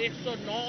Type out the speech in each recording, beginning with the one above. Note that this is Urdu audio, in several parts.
109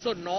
109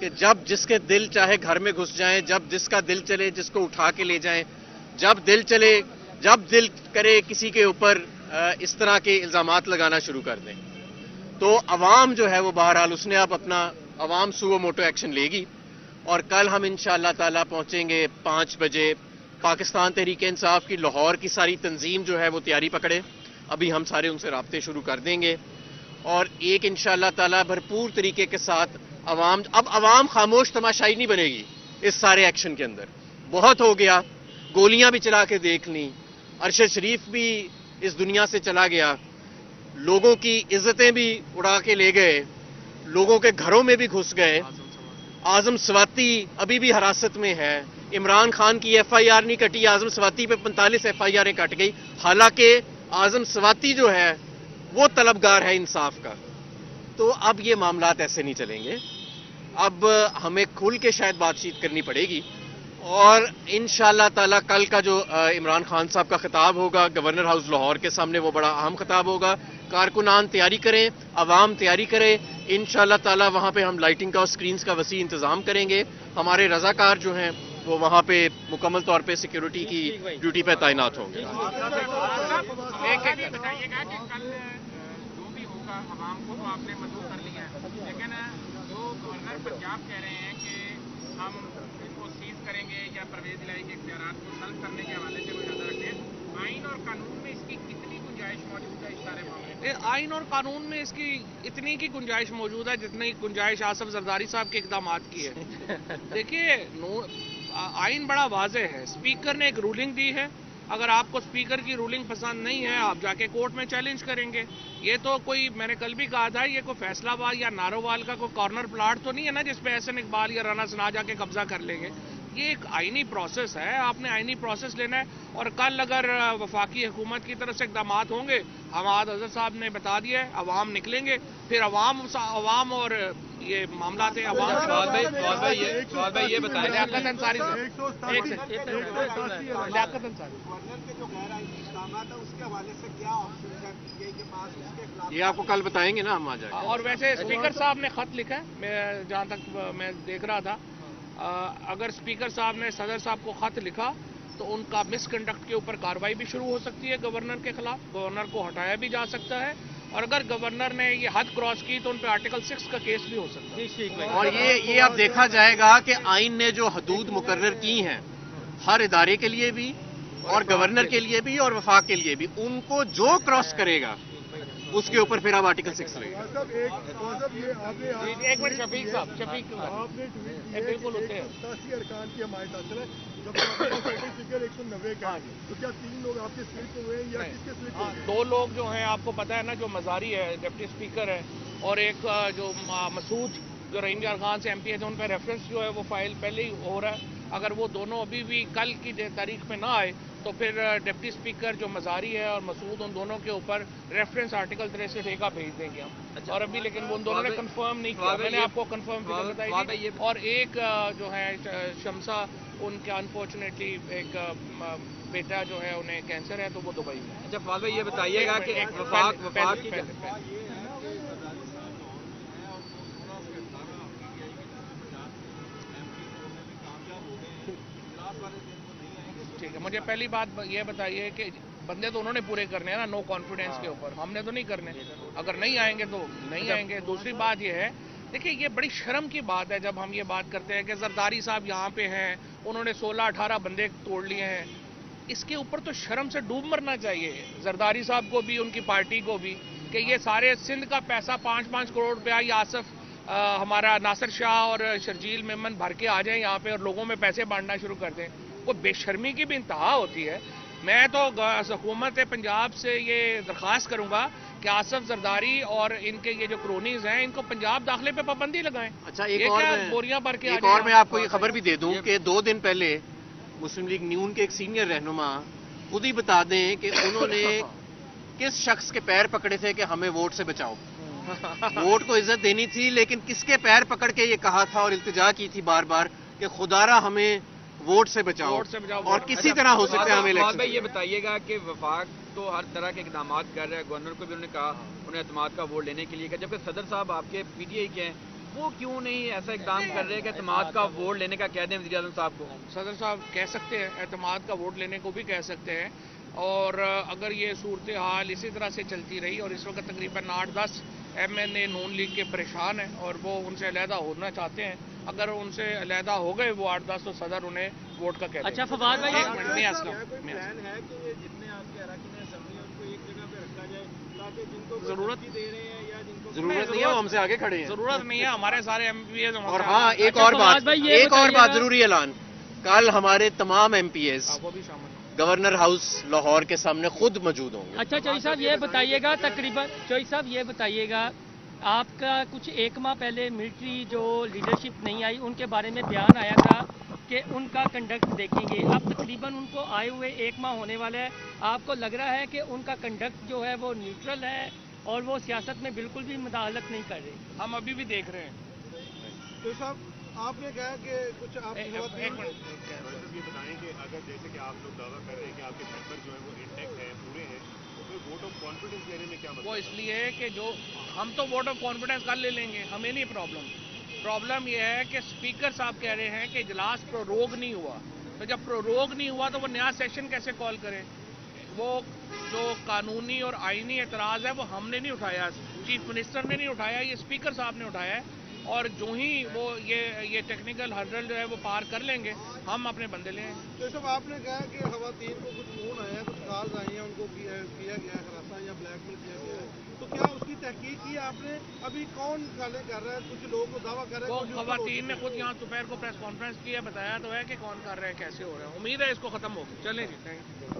کہ جب جس کے دل چاہے گھر میں گھس جائیں, جب جس کا دل چلے جس کو اٹھا کے لے جائیں, جب دل کرے کسی کے اوپر اس طرح کے الزامات لگانا شروع کر دیں. تو عوام جو ہے وہ بہرحال اس نے اب اپنا عوام سو موٹو ایکشن لے گی, اور کل ہم انشاءاللہ تعالی پہنچیں گے 5 بجے. پاکستان تحریک انصاف کی لاہور کی ساری تنظیم جو ہے وہ تیاری پکڑے, ابھی ہم سارے ان سے رابطے شروع کر دیں گے, اور ایک انشاءاللہ تعالی بھرپور طریقے کے ساتھ عوام خاموش تماشائی نہیں بنے گی اس سارے ایکشن کے اندر. بہت ہو گیا, گولیاں بھی چلا کے دیکھ لیں, ارشد شریف بھی اس دنیا سے چلا گیا, لوگوں کی عزتیں بھی اڑا کے لے گئے, لوگوں کے گھروں میں بھی گھس گئے. اعظم سواتی ابھی بھی حراست میں ہے, عمران خان کی ایف آئی آر نہیں کٹی, اعظم سواتی پہ 45 ایف آئی آریں کٹ گئی, حالانکہ اعظم سواتی جو ہے وہ طلبگار ہے انصاف کا. تو اب یہ معاملات ایسے نہیں چلیں گے, اب ہمیں کھل کے شاید بات چیت کرنی پڑے گی. اور انشاءاللہ تعالی کل کا جو عمران خان صاحب کا خطاب ہوگا گورنر ہاؤس لاہور کے سامنے, وہ بڑا اہم خطاب ہوگا. کارکنان تیاری کریں, عوام تیاری کرے, انشاءاللہ تعالی وہاں پہ ہم لائٹنگ کا اور سکرینز کا وسیع انتظام کریں گے. ہمارے رضاکار جو ہیں وہ وہاں پہ مکمل طور پہ سیکیورٹی کی ڈیوٹی پہ تعینات ہوں گے. بتائیے گا کہ کل جو بھی ہوگا عوام کو تو آپ نے مدعو کر لیا ہے, لیکن جو گورنر پنجاب کہہ رہے ہیں کہ ہم ان کو سیز کریں گے یا پرویز الہی کے اختیارات کو سلب کرنے کے حوالے سے کوئی نظر رکھیں, آئین اور قانون میں اس کی کتنی گنجائش موجود ہے اس سارے معاملے میں؟ آئین اور قانون میں اس کی اتنی کی گنجائش موجود ہے جتنی گنجائش آصف زرداری صاحب کے اقدامات کی ہے. دیکھیے آئین بڑا واضح ہے, اسپیکر نے ایک رولنگ دی ہے, اگر آپ کو اسپیکر کی رولنگ پسند نہیں ہے آپ جا کے کورٹ میں چیلنج کریں گے. یہ تو کوئی, میں نے کل بھی کہا تھا, یہ کوئی فیصلہ آباد یا نارووال کا کوئی کارنر پلاٹ تو نہیں ہے نا جس پہ احسن اقبال یا رانا ثنا جا کے قبضہ کر لیں گے. یہ ایک آئینی پروسیس ہے, آپ نے آئینی پروسیس لینا ہے. اور کل اگر وفاقی حکومت کی طرف سے اقدامات ہوں گے, حماد اظہر صاحب نے بتا دیا ہے, عوام نکلیں گے, پھر عوام اور یہ معاملات ہیں. سوال بھائی یہ بتائیں, لیاقت انصاری لیاقت انصاری یہ آپ کو کل بتائیں گے نا, ہم آ جائیں گے. اور ویسے اسپیکر صاحب نے خط لکھا ہے, جہاں تک میں دیکھ رہا تھا, اگر اسپیکر صاحب نے صدر صاحب کو خط لکھا تو ان کا مس کنڈکٹ کے اوپر کارروائی بھی شروع ہو سکتی ہے گورنر کے خلاف, گورنر کو ہٹایا بھی جا سکتا ہے, اور اگر گورنر نے یہ حد کراس کی تو ان پہ آرٹیکل 6 کا کیس بھی ہو سکتا ہے. اور یہ اب دیکھا جائے گا کہ آئین نے جو حدود مقرر کی ہیں ہر ادارے کے لیے بھی اور گورنر کے لیے بھی اور وفاق کے لیے بھی, ان کو جو کراس کرے گا اس کے اوپر پھر اب آرٹیکل 6 لگے گا. ایک منٹ شفیق صاحب, بالکل ہوتے ہیں. 87 ارکان کی حمایت حاصل ہے, جب فگر 190 کا, تو کیا 3 لوگ آپ کے سلپ ہوئے ہیں یا کس کے سلپ ہوئے ہیں؟ 2 لوگ جو ہیں آپ کو پتا ہے نا, جو مزاری ہے ڈپٹی اسپیکر ہے, اور ایک جو مسعود جو رحیم یار خان سے ایم پی ہے, ان پہ ریفرنس جو ہے وہ فائل پہلے ہی ہو رہا ہے. اگر وہ دونوں ابھی بھی کل کی تاریخ میں نہ آئے تو پھر ڈپٹی اسپیکر جو مزاری ہے اور مسعود, ان دونوں کے اوپر ریفرنس آرٹیکل 63 کا بھیج دیں گے ہم. اور ابھی لیکن وہ ان دونوں نے کنفرم نہیں کیا, میں نے آپ کو کنفرم فگر بتائی تھی. اور ایک جو ہے شمسا, ان کا انفارچونیٹلی ایک بیٹا جو ہے انہیں کینسر ہے, تو وہ دبئی میں. اچھا فواد بھائی یہ بتائیے گا کہ ٹھیک ہے, مجھے پہلی بات یہ بتائیے کہ بندے تو انہوں نے پورے کرنے ہیں نا, نو کانفیڈنس کے اوپر, ہم نے تو نہیں کرنے. اگر نہیں آئیں گے تو نہیں آئیں گے. دوسری بات یہ ہے, دیکھیں یہ بڑی شرم کی بات ہے جب ہم یہ بات کرتے ہیں کہ زرداری صاحب یہاں پہ ہیں, انہوں نے 16-18 بندے توڑ لیے ہیں. اس کے اوپر تو شرم سے ڈوب مرنا چاہیے زرداری صاحب کو بھی, ان کی پارٹی کو بھی, کہ یہ سارے سندھ کا پیسہ 5-5 کروڑ روپیہ یہ آصف ہمارا ناصر شاہ اور شرجیل میمن بھر کے آ جائیں یہاں پہ اور لوگوں میں پیسے بانٹنا شروع کر دیں. کوئی بے شرمی کی بھی انتہا ہوتی ہے. میں تو حکومت پنجاب سے یہ درخواست کروں گا کہ آصف زرداری اور ان کے یہ جو کرونیز ہیں, ان کو پنجاب داخلے پہ پابندی لگائیں. اچھا بوریاں بھر کے ایک اور میں آپ کو یہ خبر بھی دے دوں کہ 2 دن پہلے مسلم لیگ نیون کے ایک سینئر رہنما خود ہی بتا دیں کہ انہوں نے کس شخص کے پیر پکڑے تھے کہ ہمیں ووٹ سے بچاؤ. ووٹ کو عزت دینی تھی, لیکن کس کے پیر پکڑ کے یہ کہا تھا اور التجا کی تھی بار بار کہ خدا را ہمیں ووٹ سے بچاؤ, اور کسی طرح ہو سکتا ہے ہمیں الیکشن. بھائی یہ بتائیے گا کہ وفاق تو ہر طرح کے اقدامات کر رہے ہیں, گورنر کو بھی انہوں نے کہا انہیں اعتماد کا ووٹ لینے کے لیے, جبکہ صدر صاحب آپ کے پی ٹی آئی کے ہیں, وہ کیوں نہیں ایسا اقدام کر رہے کہ اعتماد کا ووٹ لینے کا کہہ دیں وزیر اعظم صاحب کو؟ صدر صاحب کہہ سکتے ہیں، اعتماد کا ووٹ لینے کو بھی کہہ سکتے ہیں، اور اگر یہ صورتحال اسی طرح سے چلتی رہی، اور اس وقت تقریباً 8-10 MNA نون لیگ کے پریشان ہیں اور وہ ان سے علیحدہ ہونا چاہتے ہیں، اگر ان سے علیحدہ ہو گئے وہ 8-10 تو صدر انہیں ووٹ کا کہہ دیں۔ اچھا فواد بھائی، پلان ہے کہ یہ جتنے آپ کے اراکین اسمبلی ہیں ان کو ایک جگہ پہ رکھا جائے تاکہ جن کو ضرورت دے رہے ہیں یا جن کو ضرورت نہیں ہے وہ ہم سے آگے کھڑے ہیں، ضرورت نہیں ہے، ہمارے سارے MPs اور ہاں ایک اور بات ضروری اعلان، کل ہمارے تمام MPs وہ بھی شامل ہیں۔ گورنر ہاؤس لاہور کے سامنے خود موجود ہوں گے۔ اچھا چوئی صاحب یہ بتائیے گا، تقریباً چوئی صاحب یہ بتائیے گا، آپ کا کچھ ایک ماہ پہلے ملٹری جو لیڈرشپ نہیں آئی ان کے بارے میں بیان آیا تھا کہ ان کا کنڈکٹ دیکھیں گے، اب تقریباً ان کو آئے ہوئے ایک ماہ ہونے والا ہے، آپ کو لگ رہا ہے کہ ان کا کنڈکٹ جو ہے وہ نیوٹرل ہے اور وہ سیاست میں بالکل بھی مداخلت نہیں کر رہے؟ ہم ابھی بھی دیکھ رہے ہیں۔ تو صاحب آپ نے کہا کہ کچھ آپ ایک منٹ، یہ بتائیں کہ اگر جیسے کہ آپ لوگ دعویٰ کر رہے ہیں کہ آپ کے ممبر جو ہیں وہ انٹیکٹ ہیں، پورے ہیں، تو پھر ووٹ آف کانفیڈنس لینے میں کیا وہ مطلب؟ اس لیے ہے کہ جو ہم تو ووٹ آف کانفیڈنس کر لے لیں گے، ہمیں نہیں پرابلم یہ ہے کہ اسپیکر صاحب کہہ رہے ہیں کہ اجلاس پروروگ نہیں ہوا، تو جب پروروگ نہیں ہوا تو وہ نیا سیشن کیسے کال کریں؟ وہ جو قانونی اور آئینی اعتراض ہے وہ ہم نے نہیں اٹھایا، چیف منسٹر نے نہیں اٹھایا، یہ اسپیکر صاحب نے اٹھایا ہے، اور جو ہی وہ یہ ٹیکنیکل ہرڈل جو ہے وہ پار کر لیں گے ہم اپنے بندے لیں گے۔ تو صاحب آپ نے کہا کہ خواتین کو کچھ فون آئے ہیں، کچھ کالز آئی ہیں، ان کو کیا گیا ہے ہراساں یا بلیک میل کیا گیا ہے، تو کیا اس کی تحقیق کی آپ نے؟ ابھی کون کالیں کر رہا ہے؟ کچھ لوگ کو دعویٰ کر رہے ہیں وہ خواتین نے خود یہاں دوپہر کو پریس کانفرنس کی ہے، بتایا تو ہے کہ کون کر رہے ہیں، کیسے ہو رہے ہیں، امید ہے اس کو ختم ہوگا۔ چلیں جی، تھینک یو۔